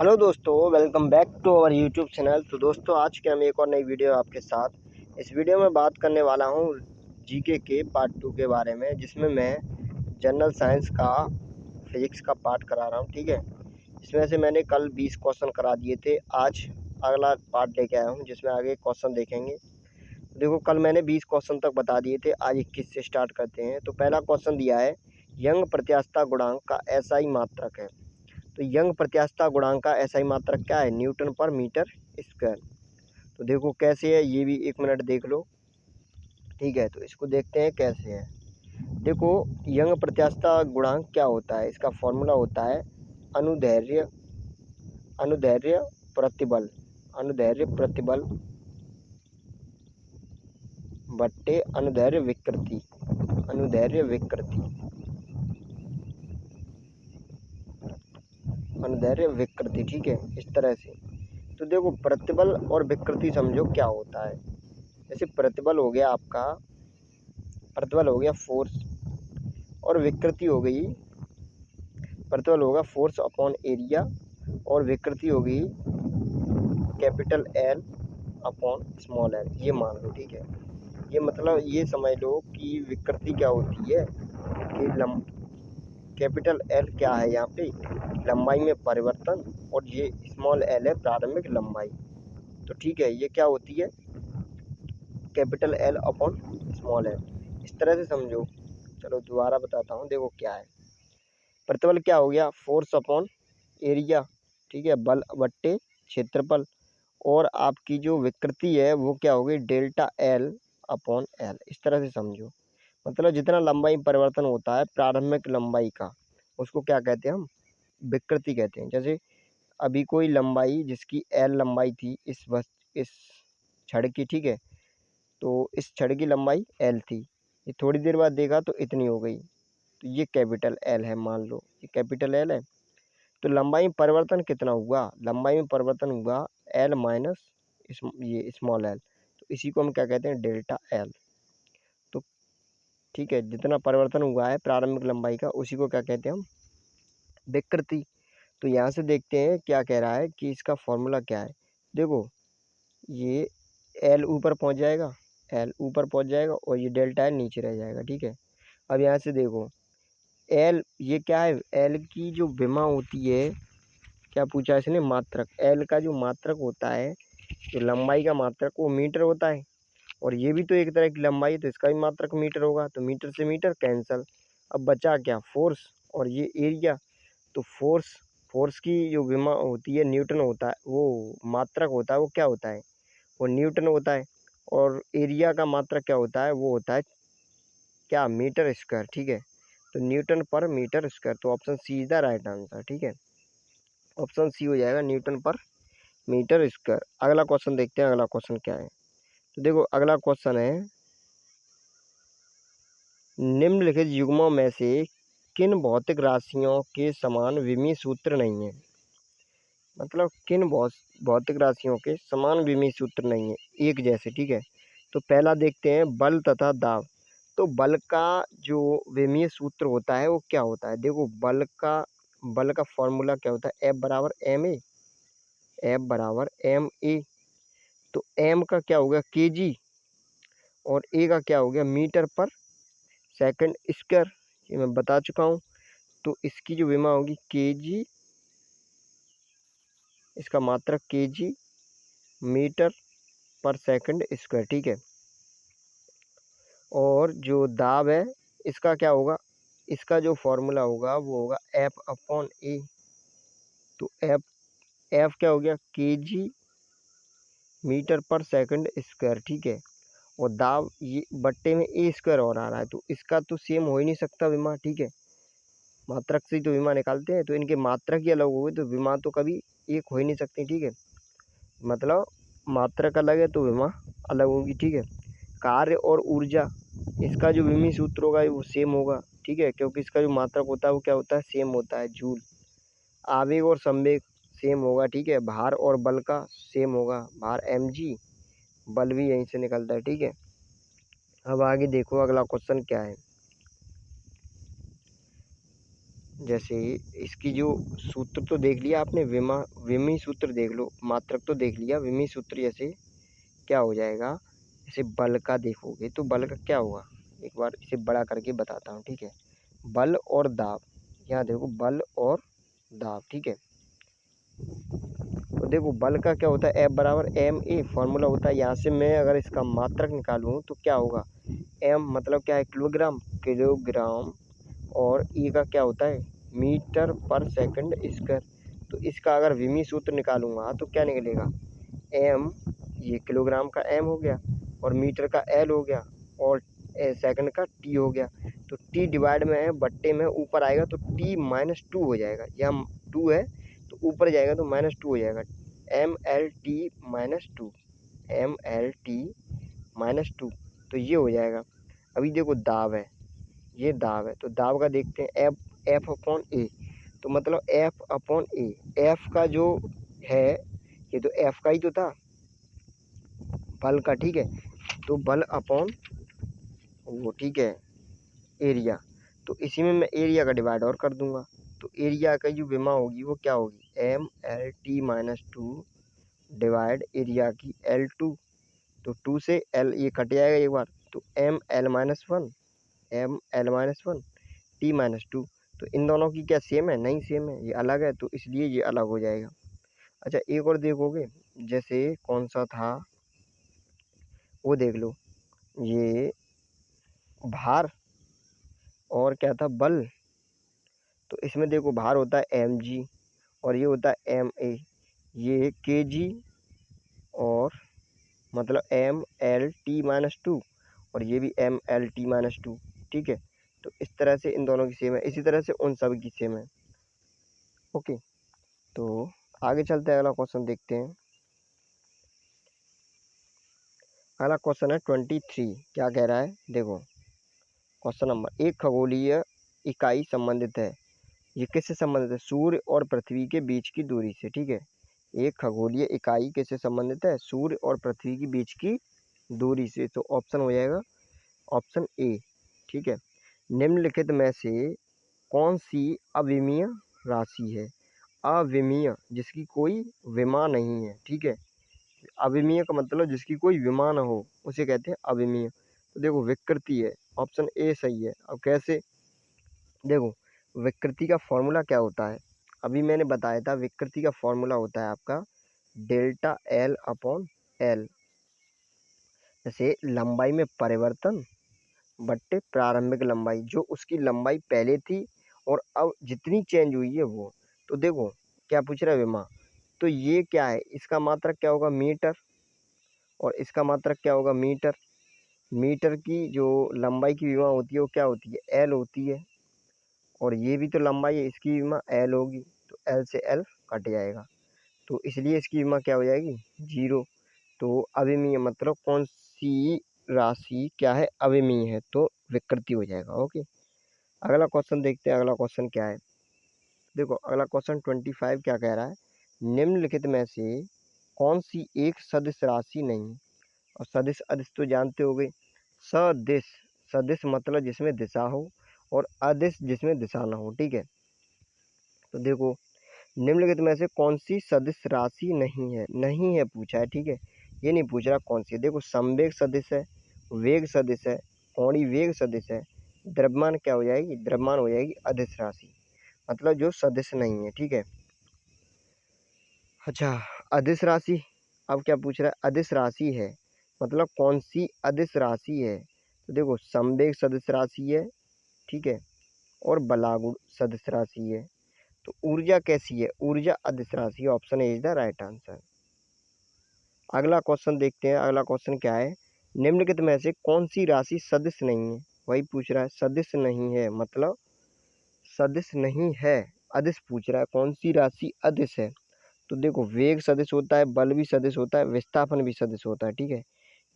Hello दोस्तों, welcome back to our YouTube channel. तो दोस्तों, आज के हम एक और नई वीडियो आपके साथ। इस वीडियो में बात करने वाला हूँ जीके के पार्ट 2 के बारे में, जिसमें मैं जनरल साइंस का फिजिक्स का पार्ट करा रहा हूँ। ठीक है, इसमें से मैंने कल 20 क्वेश्चन करा दिए थे। आज अगला पार्ट लेके आया हूँ, जिसमें आगे क्वेश्चन देखेंगे। देखो, कल मैंने 20 क्वेश्चन तक बता दिए थे, आज 21 से स्टार्ट करते हैं। तो पहला क्वेश्चन दिया है, यंग प्रत्यास्थता गुणांक का एसआई मात्रक है। तो यंग प्रत्यास्थता गुणांक का एसआई मात्रक क्या है? Newton per metre square. तो देखो कैसे है, ये भी 1 मिनट देख लो। ठीक है, तो इसको देखते हैं कैसे है। देखो, यंग प्रत्यास्थता गुणांक क्या होता है? इसका फॉर्मूला होता है अनुदैर्ध्य अनुदैर्ध्य प्रतिबल अनुदैर्ध्य प्रतिबल बट्टे अनुदैर्ध्य विकृति अनुदैर्ध्य विकृति अनुदैर्ध्य विकृति। ठीक है, इस तरह से। तो देखो, प्रतिबल और विकृति समझो क्या होता है। जैसे प्रतिबल हो गया फोर्स, और विकृति हो गई, प्रतिबल होगा फोर्स अपॉन एरिया, और विकृति हो गई capital L upon small L. ये मान लो। ठीक है, ये मतलब ये समझ लो कि विकृति क्या होती है कि कैपिटल एल क्या है, यहाँ पे लंबाई में परिवर्तन, और ये स्मॉल एल है प्रारंभिक लंबाई। तो ठीक है, ये क्या होती है? Capital L upon small L. इस तरह से समझो। चलो दोबारा बताता हूँ। देखो क्या है, प्रतिबल क्या हो गया? Force upon area. ठीक है, बल बट्टे क्षेत्रफल। और आपकी जो विकृति है वो क्या हो गई? Delta L upon L. इस तरह से समझो। मतलब जितना लंबाई में परिवर्तन होता है प्रारंभिक लंबाई का, उसको क्या कहते हैं हम? विकृति कहते हैं। जैसे अभी कोई लंबाई जिसकी एल लंबाई थी इस छड़ की। ठीक है, तो इस छड़ की लंबाई एल थी, ये थोड़ी देर बाद देखा तो इतनी हो गई। तो ये कैपिटल एल है, मान लो ये कैपिटल एल है। तो लंबाई में परिवर्तन कितना हुआ? लंबाई में परिवर्तन हुआ एल माइनस ये स्मॉल एल। तो इसी को हम क्या कहते हैं? Delta L. तो ठीक है, जितना परिवर्तन हुआ है प्रारंभिक लंबाई का, उसी को क्या कहते हैं हम? विकृति। तो यहाँ से देखते हैं क्या कह रहा है कि इसका फॉर्मूला क्या है। देखो, ये एल ऊपर पहुँच जाएगा, एल ऊपर पहुँच जाएगा, और ये डेल्टा एल नीचे रह जाएगा। ठीक है, अब यहाँ से देखो, एल ये क्या है? एल की जो विमा होती है, क्या पूछा इसने? मात्रक। एल का जो मात्रक होता है, जो लंबाई का मात्रक, वो मीटर होता है। और ये भी तो एक तरह की लंबाई है, तो इसका भी मात्रक मीटर होगा। तो मीटर से मीटर कैंसल। अब बचा क्या? फोर्स और ये एरिया। तो फोर्स की जो विमा होती है न्यूटन होता है, वो मात्रक होता है, वो क्या होता है? वो न्यूटन होता है। और एरिया का मात्रक क्या होता है? वो होता है क्या? Metre square. ठीक है, तो न्यूटन पर मीटर स्क्वायर। तो option C is the right answer. ठीक है, ऑप्शन सी हो जाएगा, न्यूटन पर मीटर स्क्वायर। अगला क्वेश्चन देखते हैं, अगला क्वेश्चन क्या है। तो देखो, अगला क्वेश्चन है, निम्नलिखित युग्मों में से किन भौतिक राशियों के समान विमीय सूत्र नहीं है? मतलब किन भौतिक राशियों के समान विमीय सूत्र नहीं है, एक जैसे। ठीक है, तो पहला देखते हैं, बल तथा दाब। तो बल का जो विमीय सूत्र होता है वो क्या होता है? देखो, बल का फॉर्मूला क्या होता है? F बराबर ma। तो m का क्या हो गया? kg, और a का क्या हो गया? मीटर पर सेकंड स्क्वायर। ये मैं बता चुका हूँ। तो इसकी जो विमा होगी kg, इसका मात्रक kg मीटर पर सेकंड स्क्वायर। ठीक है, और जो दाब है इसका क्या होगा? इसका जो फॉर्मूला होगा वो होगा F अपॉन ए। तो F क्या हो गया? kg मीटर पर सेकंड स्क्वायर। ठीक है, और दाब ये बट्टे में ए स्क्वायर और आ रहा है, तो इसका तो सेम हो ही नहीं सकता विमा। ठीक है, मात्रक से ही तो विमा निकालते हैं, तो इनके मात्रक ही अलग हो गए, तो विमा तो कभी एक हो ही नहीं सकती। ठीक है, मतलब मात्रक अलग है तो विमा अलग होगी। ठीक है, कार्य और ऊर्जा, इसका जो विमीय सूत्र होगा वो सेम होगा। ठीक है, क्योंकि इसका जो मात्रक होता है वो क्या होता है? सेम होता है, जूल। आवेग और संवेग सेम होगा। ठीक है, भार और बल का सेम होगा, भार mg, बल भी यहीं से निकलता है। ठीक है, अब आगे देखो अगला क्वेश्चन क्या है। जैसे इसकी जो सूत्र तो देख लिया आपने, विमी सूत्र देख लो, मात्रक तो देख लिया, विमी सूत्र जैसे क्या हो जाएगा, जैसे बल का देखोगे तो बल का क्या होगा, एक बार इसे बड़ा करके बताता हूँ, ठीक है। बल और दाब, यहाँ देखो बल और दाब, ठीक है। तो देखो बल का क्या होता है, F बराबर एम ए फॉर्मूला होता है। यहाँ से मैं अगर इसका मात्रक निकालूँ तो क्या होगा, एम मतलब क्या है, किलोग्राम, किलोग्राम, और ई का क्या होता है, मीटर पर सेकंड स्क्वायर। तो इसका अगर विमी सूत्र निकालूंगा तो क्या निकलेगा, एम, ये किलोग्राम का एम हो गया, और मीटर का एल हो गया, और सेकंड का टी हो गया। तो टी डिवाइड में है, बट्टे में ऊपर आएगा तो t-2 हो जाएगा, यहाँ 2 है तो ऊपर जाएगा तो -2 हो जाएगा, mlt-2, mlt-2, तो ये हो जाएगा। अभी देखो दाब है, ये दाब है, तो दाब का देखते हैं, एफ अपॉन ए, तो मतलब एफ अपॉन ए, एफ का जो है ये तो एफ का ही तो था बल का, ठीक है। तो बल अपॉन वो, ठीक है, एरिया, तो इसी में मैं एरिया का डिवाइड और कर दूंगा। तो एरिया का जो विमा होगी वो क्या होगी, mlt-2 डिवाइड एरिया की L2, तो 2 से L ये कट जाएगा एक बार, तो ml-1, ml-1 t-2। तो इन दोनों की क्या सेम है, नहीं सेम है, ये अलग है, तो इसलिए ये अलग हो जाएगा। अच्छा एक और देखोगे, जैसे कौन सा था वो देख लो, ये भार और क्या था, बल। तो इसमें देखो भार होता है mg और ये होता है ma, ये kg और मतलब mlt-2, और ये भी mlt-2, ठीक है। तो इस तरह से इन दोनों की सेम है, इसी तरह से उन सब की सेम है। ओके, तो आगे चलते हैं, अगला क्वेश्चन देखते हैं। अगला क्वेश्चन है 23, क्या कह रहा है, देखो क्वेश्चन नंबर, एक खगोलीय इकाई संबंधित है, ये किससे संबंधित है, सूर्य और पृथ्वी के बीच की दूरी से, ठीक है। एक खगोलीय इकाई किससे संबंधित है, सूर्य और पृथ्वी के बीच की दूरी से, तो ऑप्शन हो जाएगा ऑप्शन ए, ठीक है। निम्नलिखित में से कौन सी अविमीय राशि है, अविमीय जिसकी कोई विमा नहीं है, ठीक है। अविमीय का मतलब जिसकी कोई विमा न हो उसे कहते हैं अविमीय। तो देखो विकृति है, ऑप्शन ए सही है। अब कैसे, देखो विकृति का फॉर्मूला क्या होता है, अभी मैंने बताया था, विकृति का फॉर्मूला होता है आपका डेल्टा एल अपॉन एल, जैसे लंबाई में परिवर्तन बट्टे प्रारंभिक लंबाई, जो उसकी लंबाई पहले थी और अब जितनी चेंज हुई है वो। तो देखो क्या पूछ रहा है विमा, तो ये क्या है, इसका मात्रक क्या होगा मीटर, और इसका मात्रक क्या होगा मीटर। मीटर की जो लंबाई की विमा होती है वो क्या होती है, एल होती है, और ये भी तो लंबाई है, इसकी विमा एल होगी, तो एल से एल कट जाएगा, तो इसलिए इसकी विमा क्या हो जाएगी, 0। तो अविमीय मतलब कौन सी राशि क्या है, अविमीय है, तो विकृति हो जाएगा। ओके, अगला क्वेश्चन देखते हैं, अगला क्वेश्चन क्या है, देखो अगला क्वेश्चन 25 क्या कह रहा है, निम्नलिखित में से कौन सी एक सदिश राशि नहीं, और सदिश अदिश तो जानते होगे, सदिश, सदिश मतलब जिसमें दिशा हो, और अदिश जिसमें दिशा ना हो, ठीक है। तो देखो निम्नलिखित में से कौन सी सदिश राशि नहीं है, नहीं है पूछा है, ठीक है, ये नहीं पूछ रहा कौन सी है। देखो संवेग सदिश है, वेग सदिश है, कोणीय वेग सदिश है, द्रव्यमान क्या हो जाएगी, द्रव्यमान हो जाएगी अदिश राशि, मतलब जो सदिश नहीं है, ठीक है। अच्छा अदिश राशि, अब क्या पूछ रहा है, अदिश राशि है मतलब कौन सी अदिश राशि है, तो देखो संवेग सदिश राशि है, ठीक है, और बलागुण सदिश राशि है। तो ऊर्जा कैसी है, ऊर्जा अदिश राशि, option A is the right answer. अगला क्वेश्चन देखते हैं, अगला क्वेश्चन क्या है, निम्नलिखित में से कौन सी राशि सदिश नहीं है, वही पूछ रहा है, सदिश नहीं है मतलब सदिश नहीं है, अदिश पूछ रहा है, कौन सी राशि अदिश है। तो देखो वेग सदिश होता है, बल भी सदिश होता है, विस्थापन भी सदिश होता है, ठीक है,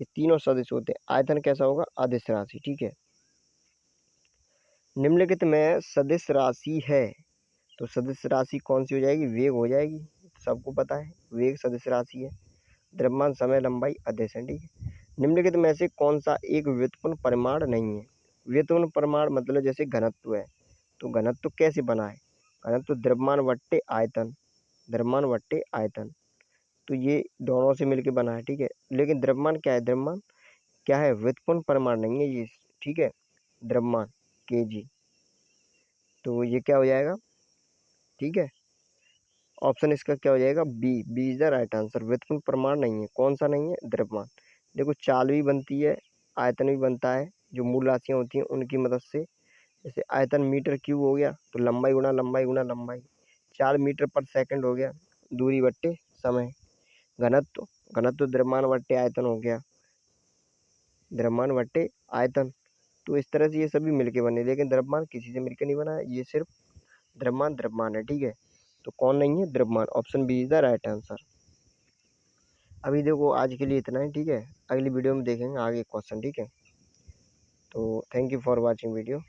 ये तीनों सदिश होते हैं। आयतन कैसा होगा, अदिश राशि, ठीक है। निम्नलिखित में सदिश राशि है, तो सदिश राशि कौन सी हो जाएगी, वेग हो जाएगी, सबको पता है वेग सदिश राशि है। द्रव्यमान समय लंबाई अदिश है, ठीक है। निम्नलिखित में से कौन सा एक व्युत्पन्न परिमाण नहीं है, व्युत्पन्न परिमाण मतलब जैसे घनत्व है, तो घनत्व कैसे बना है? घनत्व द्रव्यमान बट्टे आयतन, द्रव्यमान बट्टे आयतन, तो ये दोनों से मिलके बना है, ठीक है। लेकिन द्रव्यमान क्या है? द्रव्यमान क्या है? व्युत्पन्न परिमाण नहीं है ये, ठीक है। द्रव्यमान केजी, तो ये क्या हो जाएगा? ठीक है, ऑप्शन इसका क्या हो जाएगा? B is the right answer. व्युत्पन्न प्रमाण नहीं है, कौन सा नहीं है? द्रव्यमान। देखो चाल भी बनती है, आयतन भी बनता है, जो मूल राशियां होती हैं उनकी मदद से। जैसे आयतन मीटर क्यूब हो गया, तो लंबाई गुणा लंबाई गुणा लंबाई, 4 मीटर पर सेकंड हो गया, दूरी बट्टे समय। घनत्व, घनत्व द्रव्यमान बट्टे आयतन हो गया, द्रव्यमान बट्टे आयतन। तो इस तरह से ये सभी मिलके बने, लेकिन द्रव्यमान किसी से मिलकर नहीं बना है, ये सिर्फ द्रव्यमान द्रव्यमान है, ठीक है। तो कौन नहीं है? द्रव्यमान। Option B is the right answer. अभी देखो आज के लिए इतना ही, ठीक है। अगली वीडियो में देखेंगे आगे क्वेश्चन, ठीक है। तो thank you for watching video.